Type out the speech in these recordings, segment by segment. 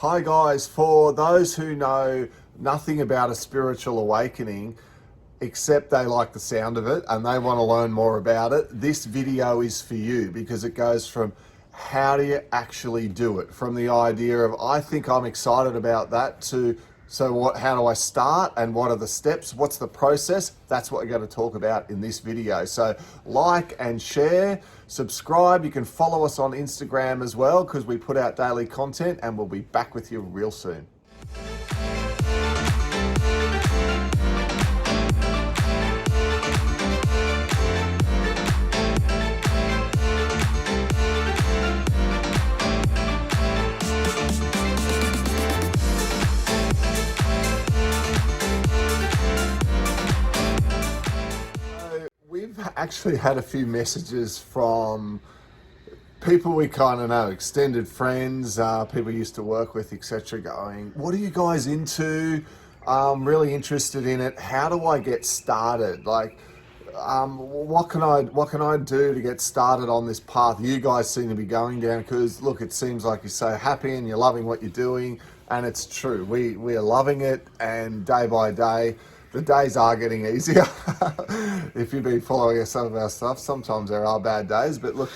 Hi guys, for those who know nothing about a spiritual awakening, except they like the sound of it and they want to learn more about it, this video is for you because it goes from how do you actually do it, from the idea of I think I'm excited about that to how do I start and what are the steps, what's the process? That's what we're going to talk about in this video. So like and share, subscribe. You can follow us on Instagram as well because we put out daily content, and we'll be back with you real soon. We've actually had a few messages from people we kind of know, extended friends, people used to work with, etc., going, what are you guys into? I'm really interested in it. How do I get started? What can I do to get started on this path you guys seem to be going down? Because look, it seems like you're so happy and you're loving what you're doing, and it's true. We are loving it, and day by day, the days are getting easier. If you've been following some of our stuff, sometimes there are bad days, but look,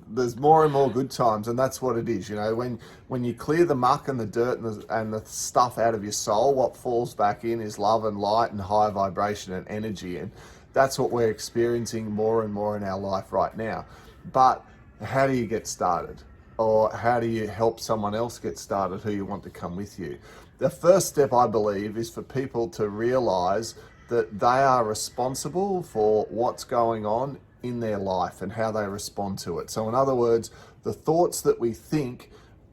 there's more and more good times, and that's what it is. You know, when you clear the muck and the dirt and the stuff out of your soul, what falls back in is love and light and high vibration and energy, and that's what we're experiencing more and more in our life right now. But how do you get started? Or how do you help someone else get started who you want to come with you? The first step, I believe, is for people to realize that they are responsible for what's going on in their life and how they respond to it. So in other words, the thoughts that we think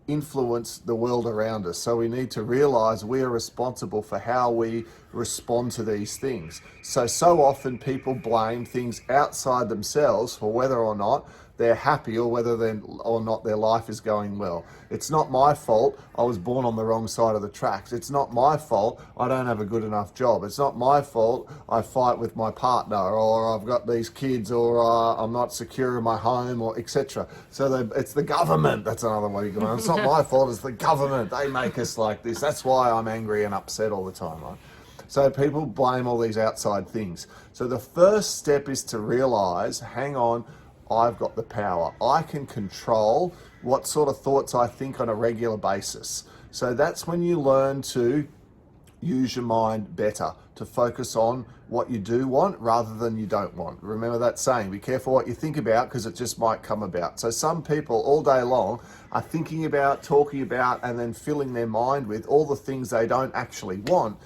influence the world around us. So we need to realize we are responsible for how we respond to these things. So often people blame things outside themselves for whether or not they're happy or whether or not their life is going well. It's not my fault I was born on the wrong side of the tracks. It's not my fault I don't have a good enough job. It's not my fault I fight with my partner, or I've got these kids, or I'm not secure in my home, or etc. So it's the government. That's another way to go. It's not my fault, it's the government. They make us like this. That's why I'm angry and upset all the time, right? So people blame all these outside things. So the first step is to realize, hang on, I've got the power. I can control what sort of thoughts I think on a regular basis. So that's when you learn to use your mind better, to focus on what you do want rather than you don't want. Remember that saying, be careful what you think about because it just might come about. So some people all day long are thinking about, talking about, and then filling their mind with all the things they don't actually want.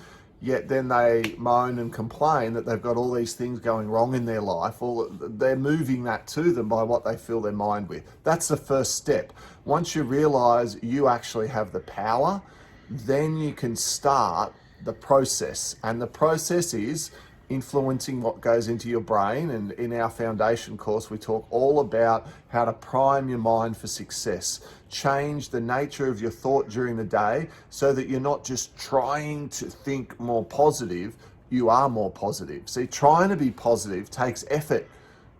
Yet then they moan and complain that they've got all these things going wrong in their life, or they're moving that to them by what they fill their mind with. That's the first step. Once you realize you actually have the power, then you can start the process. And the process is influencing what goes into your brain. And in our foundation course, we talk all about how to prime your mind for success. Change the nature of your thought during the day so that you're not just trying to think more positive, you are more positive. See, trying to be positive takes effort.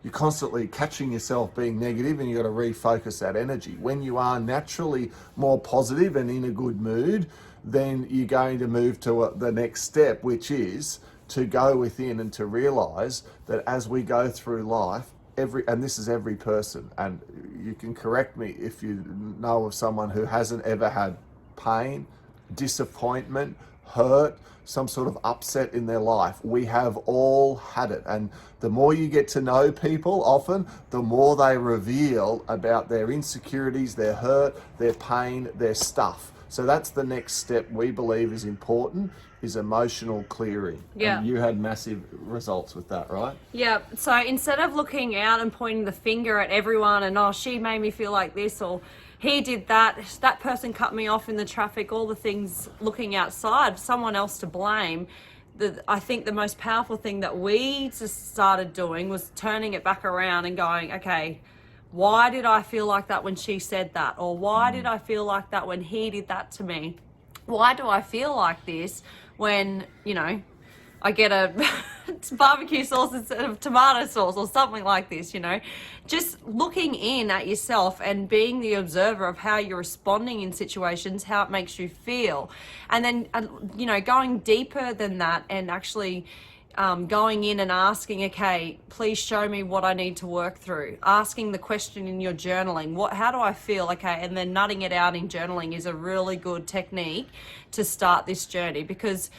You're constantly catching yourself being negative, and you've got to refocus that energy. When you are naturally more positive and in a good mood, then you're going to move to the next step, which is to go within and to realize that as we go through life, and this is every person, and you can correct me if you know of someone who hasn't ever had pain, disappointment, hurt, some sort of upset in their life. We have all had it. And the more you get to know people, often, the more they reveal about their insecurities, their hurt, their pain, their stuff. So that's the next step we believe is important, is emotional clearing. Yeah. And you had massive results with that, right? Yeah. So instead of looking out and pointing the finger at everyone and, oh, she made me feel like this, or he did that person cut me off in the traffic, all the things looking outside, someone else to blame. I think the most powerful thing that we just started doing was turning it back around and going, okay, why did I feel like that when she said that? Or why did I feel like that when he did that to me? Why do I feel like this when, I get a barbecue sauce instead of tomato sauce or something like this, you know. Just looking in at yourself and being the observer of how you're responding in situations, how it makes you feel. And then, you know, going deeper than that and actually going in and asking, okay, please show me what I need to work through. Asking the question in your journaling, how do I feel? Okay, and then nutting it out in journaling is a really good technique to start this journey, because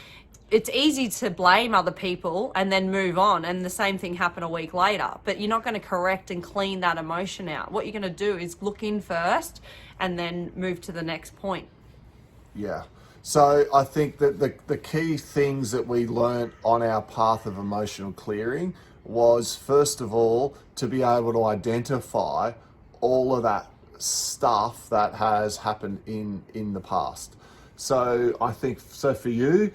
it's easy to blame other people and then move on and the same thing happen a week later, but you're not going to correct and clean that emotion out. What you're going to do is look in first and then move to the next point. Yeah. So I think that the key things that we learned on our path of emotional clearing was, first of all, to be able to identify all of that stuff that has happened in the past. So I think, so for you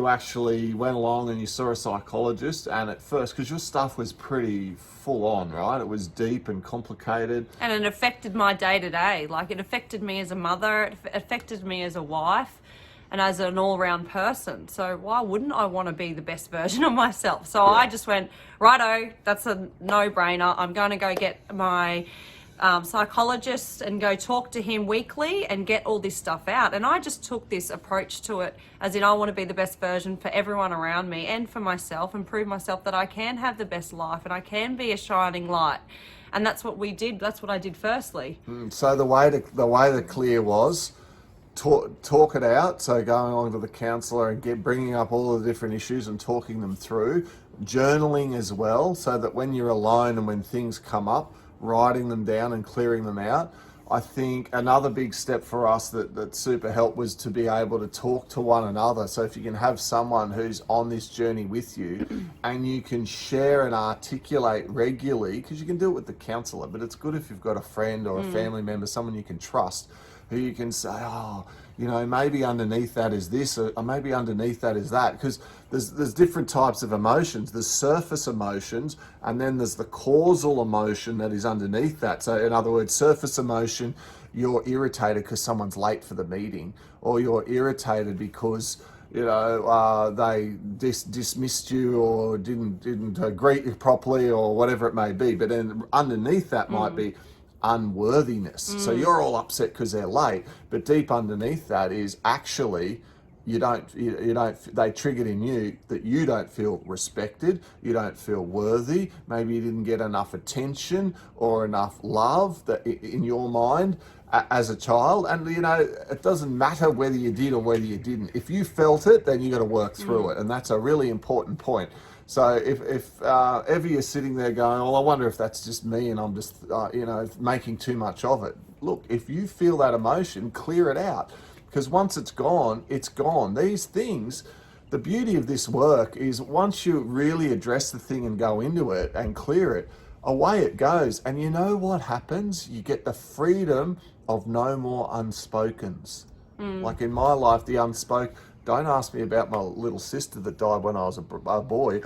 actually went along and you saw a psychologist, and at first, because your stuff was pretty full on, right? It was deep and complicated. And it affected my day to day. Like, it affected me as a mother, it affected me as a wife, and as an all-round person. So why wouldn't I want to be the best version of myself? So I just went, righto, that's a no-brainer. I'm going to go get my psychologist and go talk to him weekly and get all this stuff out. And I just took this approach to it, as in I want to be the best version for everyone around me and for myself, and prove myself that I can have the best life and I can be a shining light. And that's what we did. That's what I did firstly. So the way to clear was talk it out. So going along to the counsellor and bringing up all the different issues and talking them through. Journaling as well, so that when you're alone and when things come up, writing them down and clearing them out. I think another big step for us that super helped was to be able to talk to one another. So if you can have someone who's on this journey with you and you can share and articulate regularly, because you can do it with the counsellor, but it's good if you've got a friend or a family member, someone you can trust, who you can say, oh, you know, maybe underneath that is this, or maybe underneath that is that. Because there's different types of emotions. There's surface emotions, and then there's the causal emotion that is underneath that. So in other words, surface emotion, you're irritated because someone's late for the meeting, or you're irritated because, you know, they dismissed you or didn't greet you properly, or whatever it may be. But then underneath that might be unworthiness. So you're all upset because they're late, but deep underneath that is actually they triggered in you that you don't feel respected, you don't feel worthy, maybe you didn't get enough attention or enough love that in your mind as a child. And you know, it doesn't matter whether you did or whether you didn't. If you felt it, then you got to work through it, and that's a really important point. So if ever you're sitting there going, well, I wonder if that's just me and I'm just, you know, making too much of it. Look, if you feel that emotion, clear it out. Because once it's gone, it's gone. These things, the beauty of this work is once you really address the thing and go into it and clear it, away it goes. And you know what happens? You get the freedom of no more unspokens. Like in my life, the unspoken. Don't ask me about my little sister that died when I was a boy.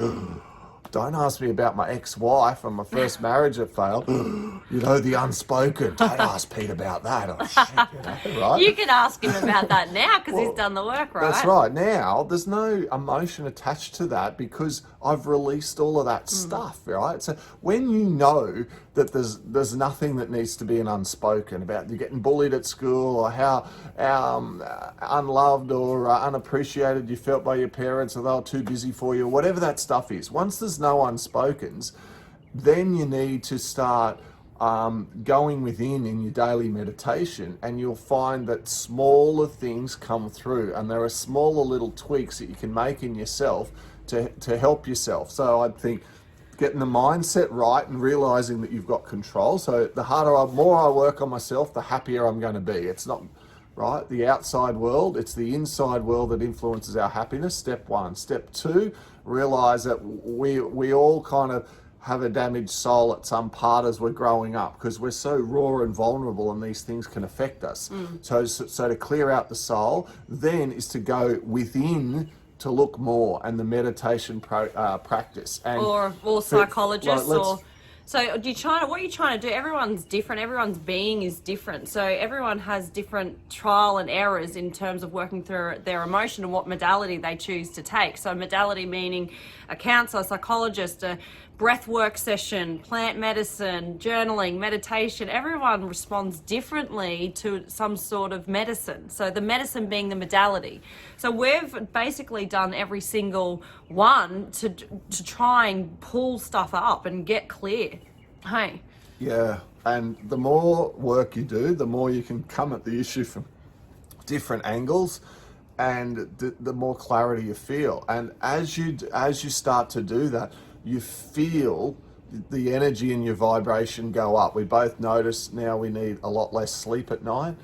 Don't ask me about my ex-wife and my first marriage that failed. You know, the unspoken. Don't ask Pete about that. Oh, shit, you know, right? You can ask him about that now because he's done the work, right? That's right. Now, there's no emotion attached to that because I've released all of that stuff, right? So when you know that there's nothing that needs to be an unspoken about you getting bullied at school, or how unloved or unappreciated you felt by your parents, or they were too busy for you, whatever that stuff is. Once there's no unspokens, then you need to start going within in your daily meditation, and you'll find that smaller things come through, and there are smaller little tweaks that you can make in yourself to help yourself. So I think getting the mindset right and realizing that you've got control. So the more I work on myself, the happier I'm going to be. It's not right, the outside world, it's the inside world that influences our happiness. Step one. Step two, realize that we all kind of have a damaged soul at some part as we're growing up, because we're so raw and vulnerable and these things can affect us. So to clear out the soul then is to go within to look more, and the meditation practice. And or psychologists or So what are you trying to do? Everyone's different. Everyone's being is different. So everyone has different trial and errors in terms of working through their emotion and what modality they choose to take. So modality meaning a counselor, psychologist, a breath work session, plant medicine, journaling, meditation. Everyone responds differently to some sort of medicine. So the medicine being the modality. So we've basically done every single one to try and pull stuff up and get clear. Hey. Yeah, and the more work you do, the more you can come at the issue from different angles, and the more clarity you feel. And as you start to do that, you feel the energy in your vibration go up. We both notice now we need a lot less sleep at night.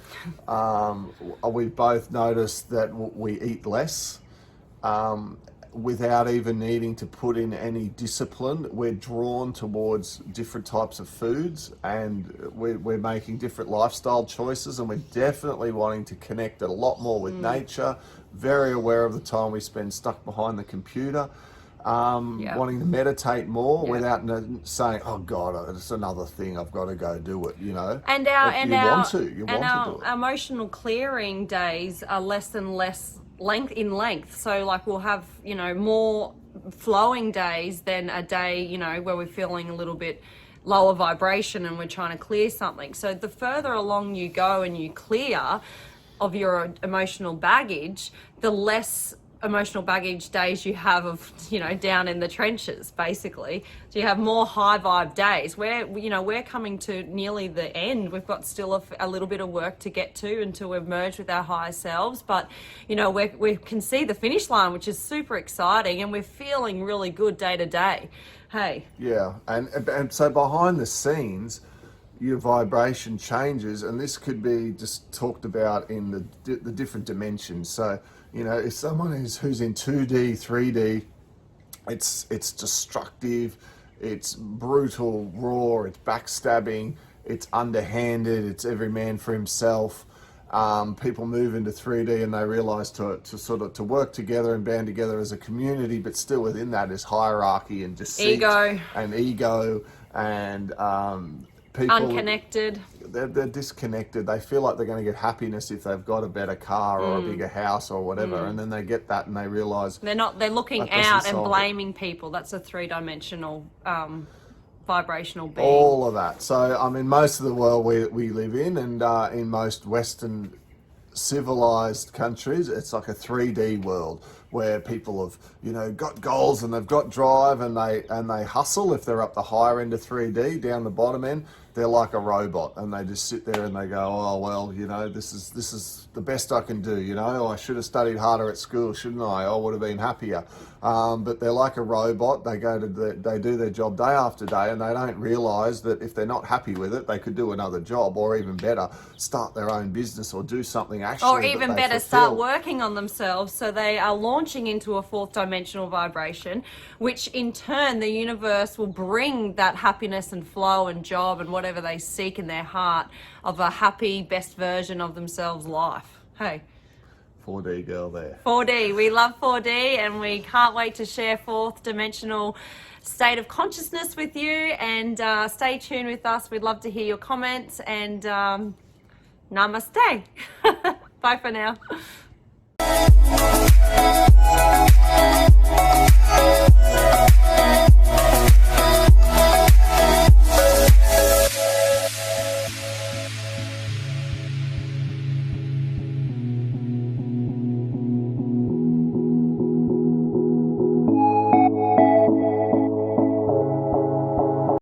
We both notice that we eat less. Without even needing to put in any discipline, we're drawn towards different types of foods, and we're making different lifestyle choices, and we're definitely wanting to connect a lot more with nature, very aware of the time we spend stuck behind the computer, wanting to meditate more without saying, oh God, it's another thing, I've got to go do it, you know. And our do it. Emotional clearing days are less and less length. So like we'll have, you know, more flowing days than a day, you know, where we're feeling a little bit lower vibration and we're trying to clear something. So the further along you go and you clear of your emotional baggage, the less emotional baggage days you have of, you know, down in the trenches, basically. So you have more high vibe days where, you know, we're coming to nearly the end. We've got still a little bit of work to get to until we've merged with our higher selves, but, you know, we can see the finish line, which is super exciting, and we're feeling really good day to day. Hey. Yeah, and so behind the scenes, your vibration changes, and this could be just talked about in the different dimensions. So, you know, if someone who's in 2D, 3D, it's destructive, it's brutal, raw, it's backstabbing, it's underhanded, it's every man for himself. People move into 3D and they realize to work together and band together as a community, but still within that is hierarchy and deceit and ego and people unconnected. They're disconnected. They feel like they're going to get happiness if they've got a better car or a bigger house or whatever, and then they get that and they realize they're looking out and blaming people. That's a three-dimensional vibrational being. All of that. So I mean, most of the world we live in, and in most Western civilized countries, it's like a 3D world where people have, you know, got goals and they've got drive and they hustle. If they're up the higher end of 3D, down the bottom end, they're like a robot, and they just sit there and they go, oh well, you know, this is the best I can do, you know, I should have studied harder at school, shouldn't I would have been happier. But they're like a robot. They they do their job day after day, and they don't realize that if they're not happy with it, they could do another job, or even better, start their own business or do something actually, or even better, start working on themselves. So they are launching into a fourth dimensional vibration, which in turn the universe will bring that happiness and flow and job and whatever they seek in their heart of a happy, best version of themselves life. Hey. 4D girl there. 4D. We love 4D, and we can't wait to share fourth dimensional state of consciousness with you. And stay tuned with us. We'd love to hear your comments. And namaste. Bye for now.